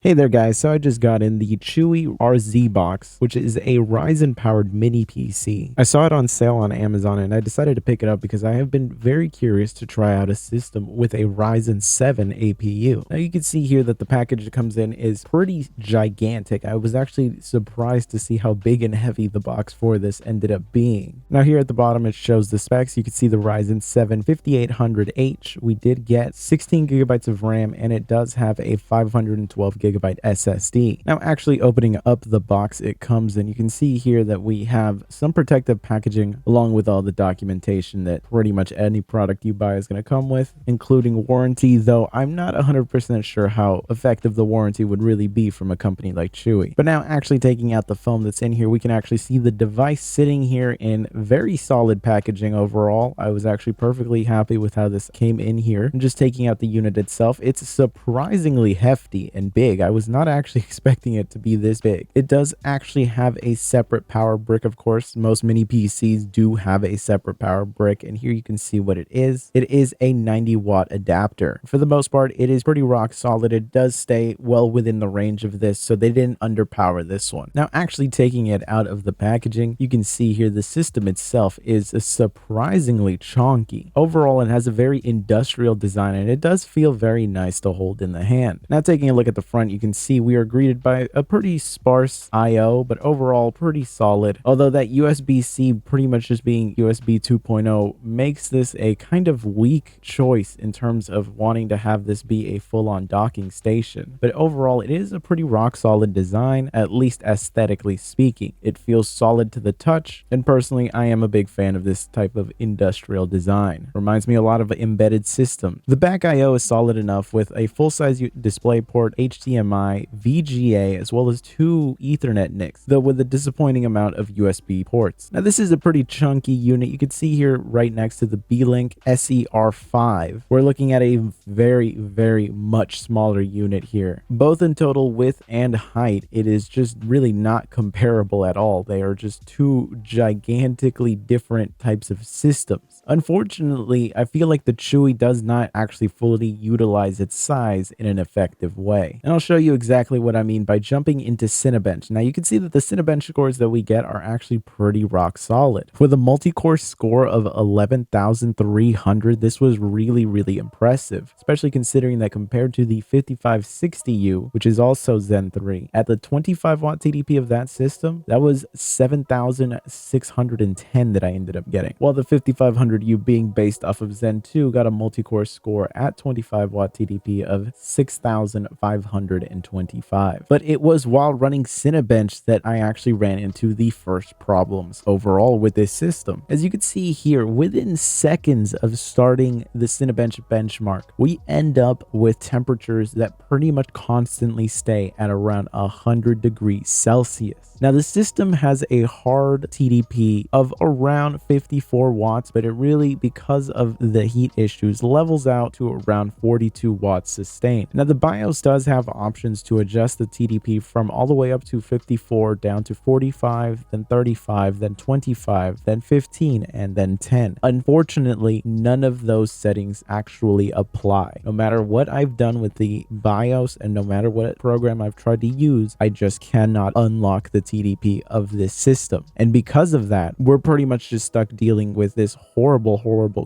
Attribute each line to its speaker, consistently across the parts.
Speaker 1: Hey there guys, so I just got in the CHUWI RZBOX, which is a Ryzen powered mini PC. I saw it on sale on Amazon and I decided to pick it up because I have been very curious to try out a system with a Ryzen 7 APU. Now you can see here that the package that comes in is pretty gigantic. I was actually surprised to see how big and heavy the box for this ended up being. Now here at the bottom it shows the specs. You can see the Ryzen 7 5800H. We did get 16 gigabytes of RAM and it does have a 512 gigabyte SSD. Now actually opening up the box it comes in, you can see here that we have some protective packaging along with all the documentation that pretty much any product you buy is going to come with, including warranty, though I'm not 100% sure how effective the warranty would really be from a company like CHUWI. But now actually taking out the foam that's in here, we can actually see the device sitting here in very solid packaging overall. I was actually perfectly happy with how this came in here. And just taking out the unit itself, it's surprisingly hefty and big. I was not actually expecting it to be this big. It does actually have a separate power brick, of course. Most mini PCs do have a separate power brick, and here you can see what it is. It is a 90-watt adapter. For the most part, it is pretty rock solid. It does stay well within the range of this, so they didn't underpower this one. Now, actually taking it out of the packaging, you can see here the system itself is surprisingly chunky. Overall, it has a very industrial design, and it does feel very nice to hold in the hand. Now, taking a look at the front, you can see we are greeted by a pretty sparse I/O, but overall pretty solid. Although that USB-C pretty much just being USB 2.0 makes this a kind of weak choice in terms of wanting to have this be a full-on docking station. But overall, it is a pretty rock-solid design, at least aesthetically speaking. It feels solid to the touch, and personally, I am a big fan of this type of industrial design. Reminds me a lot of an embedded system. The back I/O is solid enough with a full-size display port, HDMI, VGA, as well as 2 Ethernet NICs, though with a disappointing amount of USB ports. Now this is a pretty chunky unit. You can see here right next to the B-Link SER5, we're looking at a very much smaller unit here. Both in total width and height, it is just really not comparable at all. They are just two gigantically different types of systems. Unfortunately, I feel like the CHUWI does not actually fully utilize its size in an effective way. And I'll show you exactly what I mean by jumping into Cinebench. Now you can see that the Cinebench scores that we get are actually pretty rock solid. With a multi-core score of 11,300, this was really impressive, especially considering that compared to the 5560U, which is also Zen 3, at the 25 watt TDP of that system, that was 7,610 that I ended up getting, while the 5500U being based off of Zen 2 got a multi-core score at 25 watt TDP of 6,525. But it was while running Cinebench that I actually ran into the first problems overall with this system. As you can see here, within seconds of starting the Cinebench benchmark, we end up with temperatures that pretty much constantly stay at around 100 degrees Celsius. Now the system has a hard TDP of around 54 watts, but it really, because of the heat issues, levels out to around 42 watts sustained. Now the BIOS does have options to adjust the TDP from all the way up to 54 down to 45, then 35, then 25, then 15, and then 10. Unfortunately, none of those settings actually apply. No matter what I've done with the BIOS and no matter what program I've tried to use, I just cannot unlock the TDP of this system. And because of that, we're pretty much just stuck dealing with this horrible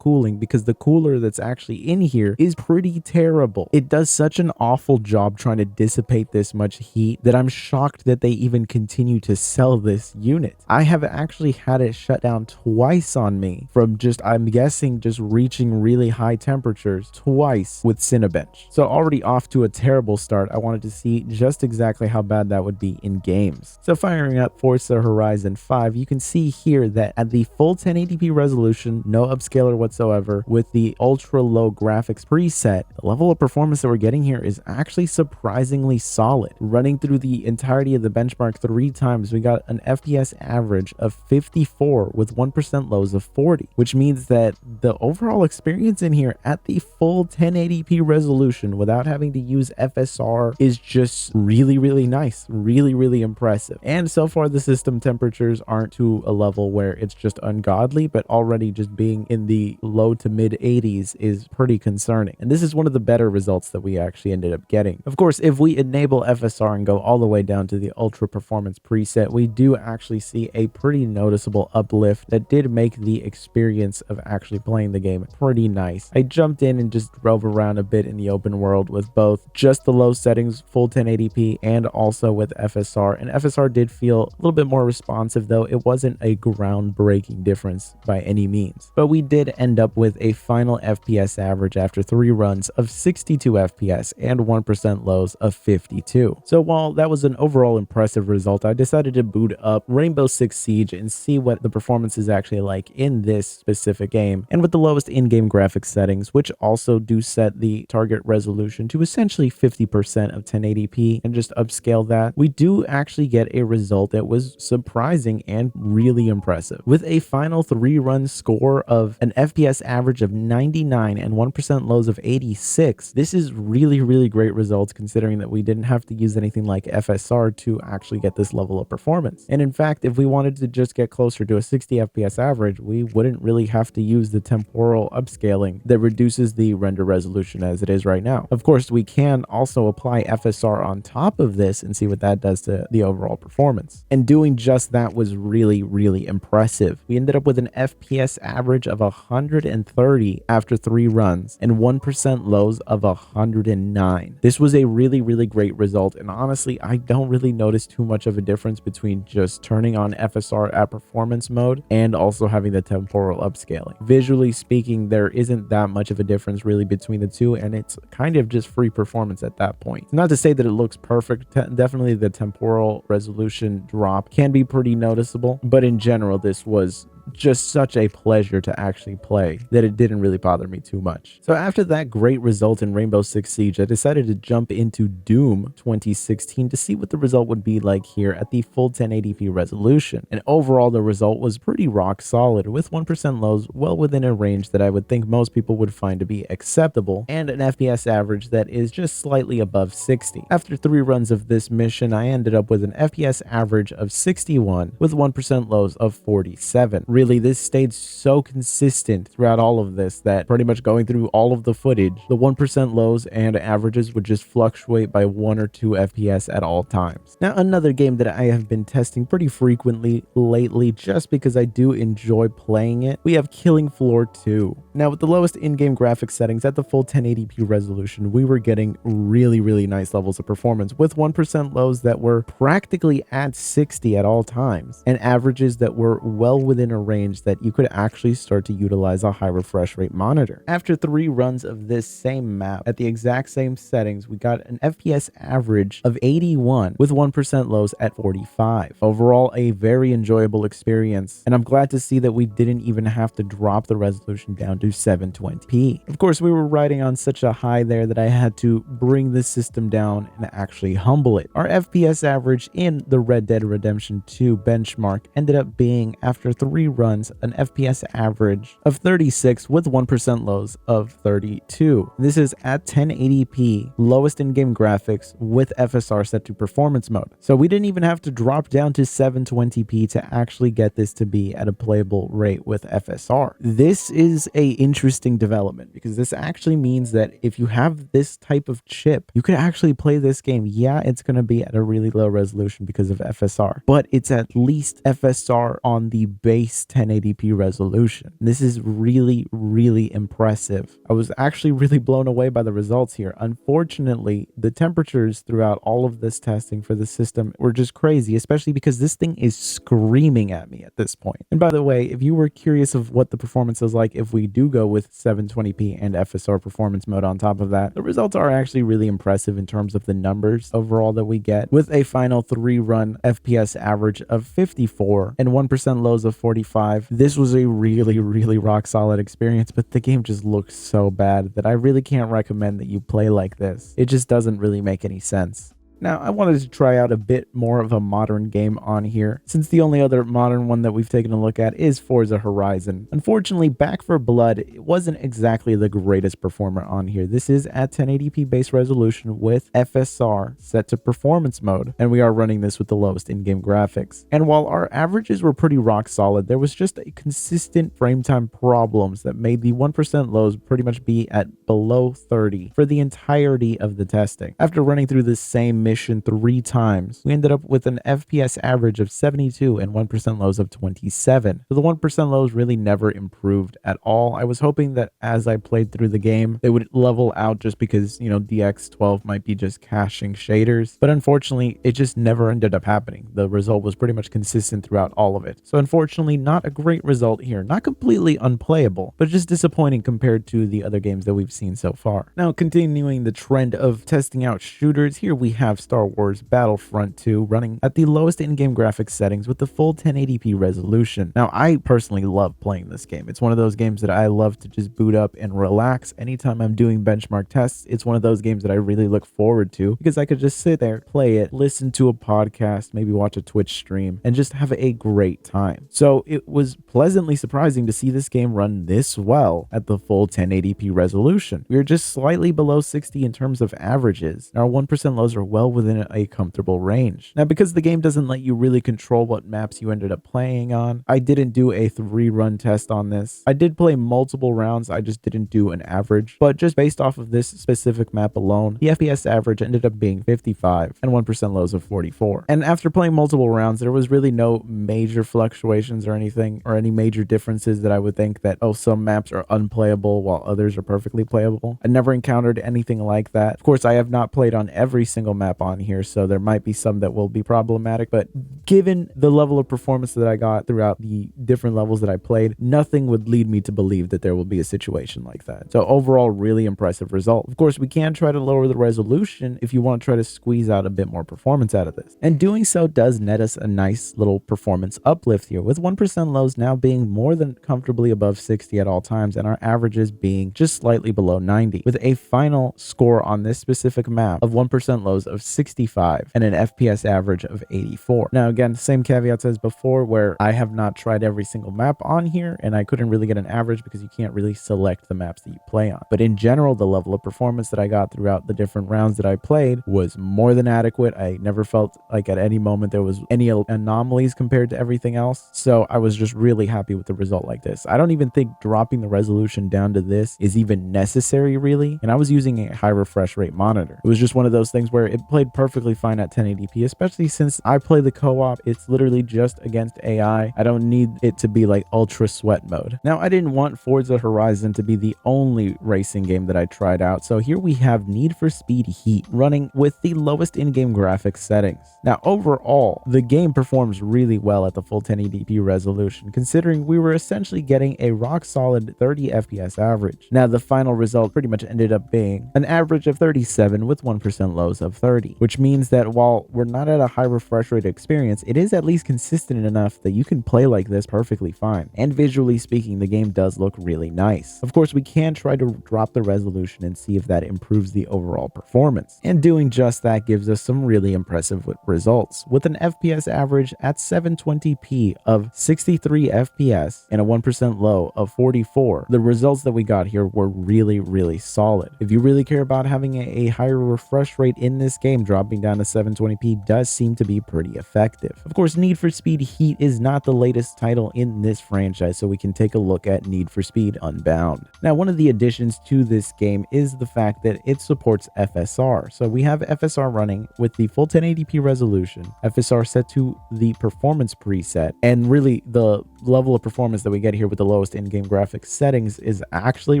Speaker 1: cooling, because the cooler that's actually in here is pretty terrible. It does such an awful job trying to dissipate this much heat that I'm shocked that they even continue to sell this unit. I have actually had it shut down twice on me from I'm guessing, just reaching really high temperatures twice with Cinebench. So already off to a terrible start. I wanted to see just exactly how bad that would be in games. So firing up Forza Horizon 5, you can see here that at the full 1080p resolution, no upscaler whatsoever, with the ultra low graphics preset, the level of performance that we're getting here is actually surprisingly solid. Running through the entirety of the benchmark 3 times, we got an FPS average of 54 with 1% lows of 40, which means that the overall experience in here at the full 1080p resolution without having to use FSR is just really nice, really impressive. And so far the system temperatures aren't to a level where it's just ungodly, but already just being in the low to mid 80s is pretty concerning. And this is one of the better results that we actually ended up getting. Of course, if we enable FSR and go all the way down to the ultra performance preset, we do actually see a pretty noticeable uplift that did make the experience of actually playing the game pretty nice. I jumped in and just drove around a bit in the open world with both just the low settings, full 1080p, and also with FSR. And FSR did feel a little bit more responsive, though it wasn't a groundbreaking difference by any means. But we did end up with a final FPS average after 3 runs of 62 FPS and 1% lows of 52. So while that was an overall impressive result, I decided to boot up Rainbow Six Siege and see what the performance is actually like in this specific game, and with the lowest in-game graphics settings, which also do set the target resolution to essentially 50% of 1080p and just upscale that, we do actually get a result that was surprising and really impressive. With a final 3-run score of an FPS average of 99 and 1% lows of 86, this is really great results considering that we didn't have to use anything like FSR to actually get this level of performance. And in fact, if we wanted to just get closer to a 60 FPS average, we wouldn't really have to use the temporal upscaling that reduces the render resolution as it is right now. Of course, we can also apply FSR on top of this and see what that does to the overall performance. And doing just that was really impressive. We ended up with an FPS average of 130 after 3 runs and 1% lows of 109. This was a really great result, and honestly, I don't really notice too much of a difference between just turning on FSR at performance mode and also having the temporal upscaling. Visually speaking, there isn't that much of a difference really between the two, and it's kind of just free performance at that point. Not to say that it looks perfect, definitely the temporal resolution drop can be pretty noticeable, but in general, this was just such a pleasure to actually play that it didn't really bother me too much. So after that great result in Rainbow Six Siege, I decided to jump into Doom 2016 to see what the result would be like here at the full 1080p resolution. And overall, the result was pretty rock solid, with 1% lows well within a range that I would think most people would find to be acceptable, and an FPS average that is just slightly above 60. After 3 runs of this mission, I ended up with an FPS average of 61 with 1% lows of 47. Really, this stayed so consistent throughout all of this that pretty much going through all of the footage, the 1% lows and averages would just fluctuate by 1 or 2 FPS at all times. Now, another game that I have been testing pretty frequently lately just because I do enjoy playing it, we have Killing Floor 2. Now, with the lowest in-game graphics settings at the full 1080p resolution, we were getting really nice levels of performance, with 1% lows that were practically at 60 at all times, and averages that were well within a range that you could actually start to utilize a high refresh rate monitor. After 3 runs of this same map at the exact same settings, we got an FPS average of 81 with 1% lows at 45. Overall, a very enjoyable experience, and I'm glad to see that we didn't even have to drop the resolution down to 720p. Of course, we were riding on such a high there that I had to bring the system down and actually humble it. Our FPS average in the Red Dead Redemption 2 benchmark ended up being, after 3 runs, an FPS average of 36 with 1% lows of 32. This is at 1080p, lowest in-game graphics with FSR set to performance mode. So we didn't even have to drop down to 720p to actually get this to be at a playable rate with FSR. This is a interesting development because this actually means that if you have this type of chip, you could actually play this game. Yeah, it's going to be at a really low resolution because of FSR, but it's at least FSR on the base 1080p resolution. This is really impressive. I was actually really blown away by the results here. Unfortunately, the temperatures throughout all of this testing for the system were just crazy, especially because this thing is screaming at me at this point. And by the way, if you were curious of what the performance is like if we do go with 720p and FSR performance mode on top of that, the results are actually really impressive in terms of the numbers overall that we get, with a final 3-run FPS average of 54 and 1% lows of 45. This was a really rock solid experience, but the game just looks so bad that I really can't recommend that you play like this. It just doesn't really make any sense. Now, I wanted to try out a bit more of a modern game on here, since the only other modern one that we've taken a look at is Forza Horizon. Unfortunately, Back 4 Blood it wasn't exactly the greatest performer on here. This is at 1080p base resolution with FSR set to performance mode, and we are running this with the lowest in-game graphics. And while our averages were pretty rock solid, there was just a consistent frame time problems that made the 1% lows pretty much be at below 30 for the entirety of the testing. After running through the same mission 3 times, we ended up with an FPS average of 72 and 1% lows of 27. So the 1% lows really never improved at all. I was hoping that as I played through the game, they would level out just because, you know, DX12 might be just caching shaders. But unfortunately, it just never ended up happening. The result was pretty much consistent throughout all of it. So unfortunately, not a great result here. Not completely unplayable, but just disappointing compared to the other games that we've seen so far. Now, continuing the trend of testing out shooters, here we have Star Wars Battlefront 2 running at the lowest in-game graphics settings with the full 1080p resolution. Now, I personally love playing this game. It's one of those games that I love to just boot up and relax. Anytime I'm doing benchmark tests, it's one of those games that I really look forward to because I could just sit there, play it, listen to a podcast, maybe watch a Twitch stream, and just have a great time. So it was pleasantly surprising to see this game run this well at the full 1080p resolution. We are just slightly below 60 in terms of averages. Our 1% lows are well within a comfortable range. Now, because the game doesn't let you really control what maps you ended up playing on, I didn't do a 3-run test on this. I did play multiple rounds, I just didn't do an average, but just based off of this specific map alone, the FPS average ended up being 55 and 1% lows of 44. And after playing multiple rounds, there was really no major fluctuations or anything, or any major differences that I would think that, oh, some maps are unplayable while others are perfectly playable. I never encountered anything like that. Of course, I have not played on every single map on here, so there might be some that will be problematic, but given the level of performance that I got throughout the different levels that I played, nothing would lead me to believe that there will be a situation like that. So overall, really impressive result. Of course, we can try to lower the resolution if you want to try to squeeze out a bit more performance out of this. And doing so does net us a nice little performance uplift here, with 1% lows now being more than comfortably above 60 at all times, and our averages being just slightly below 90, with a final score on this specific map of 1% lows of 65 and an FPS average of 84. Now, again, same caveats as before, where I have not tried every single map on here, and I couldn't really get an average because you can't really select the maps that you play on. But in general, the level of performance that I got throughout the different rounds that I played was more than adequate. I never felt like at any moment there was any anomalies compared to everything else. So I was just really happy with the result like this. I don't even think dropping the resolution down to this is even necessary, really. And I was using a high refresh rate monitor. It was just one of those things where it played perfectly fine at 1080p, especially since I play the co-op. It's literally just against AI. I don't need it to be like ultra sweat mode. Now, I didn't want Forza Horizon to be the only racing game that I tried out, so here we have Need for Speed Heat running with the lowest in-game graphics settings. Now, overall, the game performs really well at the full 1080p resolution, considering we were essentially getting a rock solid 30 FPS average. Now, the final result pretty much ended up being an average of 37 with 1% lows of 30, which means that while we're not at a high refresh rate experience, it is at least consistent enough that you can play like this perfectly fine. And visually speaking, the game does look really nice. Of course, we can try to drop the resolution and see if that improves the overall performance. And doing just that gives us some really impressive results, with an FPS average at 720p of 63 FPS and a 1% low of 44. The results that we got here were really solid. If you really care about having a higher refresh rate in this game, dropping down to 720p does seem to be pretty effective. Of course, Need for Speed Heat is not the latest title in this franchise, so we can take a look at Need for Speed Unbound. Now, one of the additions to this game is the fact that it supports FSR. So we have FSR running with the full 1080p resolution, FSR set to the performance preset, and really the level of performance that we get here with the lowest in-game graphics settings is actually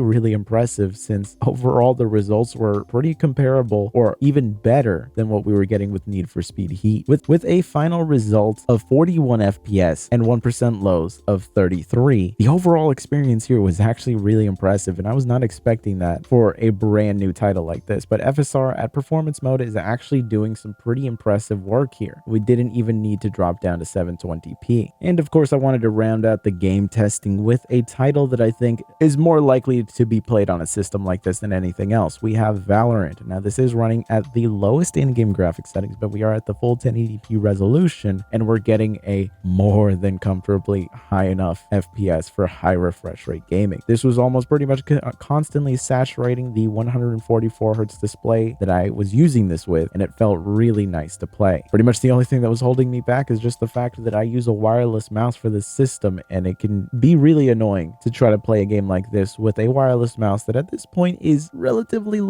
Speaker 1: really impressive, since overall the results were pretty comparable or even better than what we were getting with Need for Speed Heat, with a final result of 41 FPS and 1% lows of 33. The overall experience here was actually really impressive, and I was not expecting that for a brand new title like this. But FSR at performance mode is actually doing some pretty impressive work here. We didn't even need to drop down to 720p. And of course, I wanted to round out the game testing with a title that I think is more likely to be played on a system like this than anything else. We have Valorant. Now, this is running at the lowest just in-game graphics settings, but we are at the full 1080p resolution, and we're getting a more than comfortably high enough FPS for high refresh rate gaming. This was almost pretty much constantly saturating the 144 hertz display that I was using this with, and it felt really nice to play. Pretty much the only thing that was holding me back is just the fact that I use a wireless mouse for this system, and it can be really annoying to try to play a game like this with a wireless mouse that at this point is relatively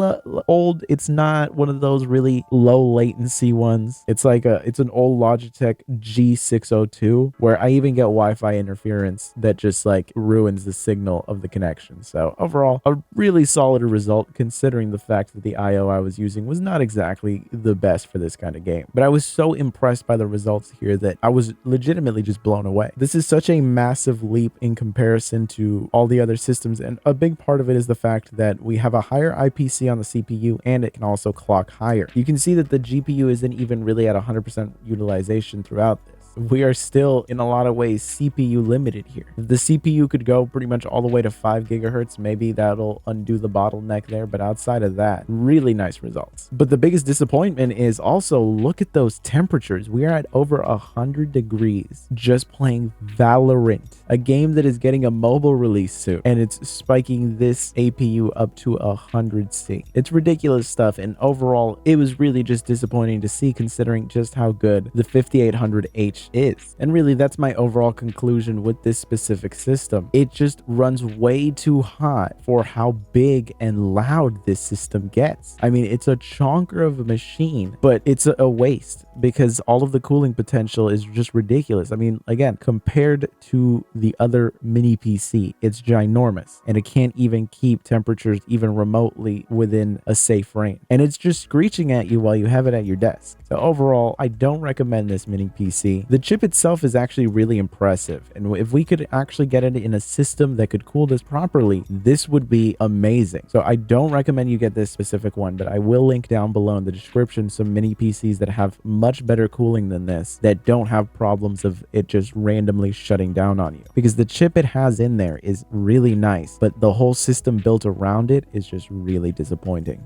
Speaker 1: old. It's not one of those really low latency ones. It's like it's an old Logitech G602 where I even get Wi-Fi interference that just like ruins the signal of the connection. So overall, a really solid result considering the fact that the IO I was using was not exactly the best for this kind of game. But I was so impressed by the results here that I was legitimately just blown away. This is such a massive leap in comparison to all the other systems, and a big part of it is the fact that we have a higher IPC on the CPU and it can also clock higher. You can see that the GPU isn't even really at 100% utilization throughout this. We are still in a lot of ways CPU limited here. If the CPU could go pretty much all the way to 5 gigahertz, maybe that'll undo the bottleneck there, but outside of that, really nice results. But the biggest disappointment is also look at those temperatures. We are at over 100 degrees just playing Valorant, a game that is getting a mobile release soon, and it's spiking this APU up to 100C. It's ridiculous stuff, and overall it was really just disappointing to see considering just how good the 5800H is. And really, that's my overall conclusion with this specific system. It just runs way too hot for how big and loud this system gets. I mean, it's a chonker of a machine, but it's a waste because all of the cooling potential is just ridiculous. I mean, again, compared to the other mini PC, it's ginormous, and it can't even keep temperatures even remotely within a safe range. And it's just screeching at you while you have it at your desk. So overall, I don't recommend this mini PC. The chip itself is actually really impressive, and if we could actually get it in a system that could cool this properly, this would be amazing. So I don't recommend you get this specific one, but I will link down below in the description some mini PCs that have much better cooling than this, that don't have problems of it just randomly shutting down on you, because the chip it has in there is really nice, but the whole system built around it is just really disappointing.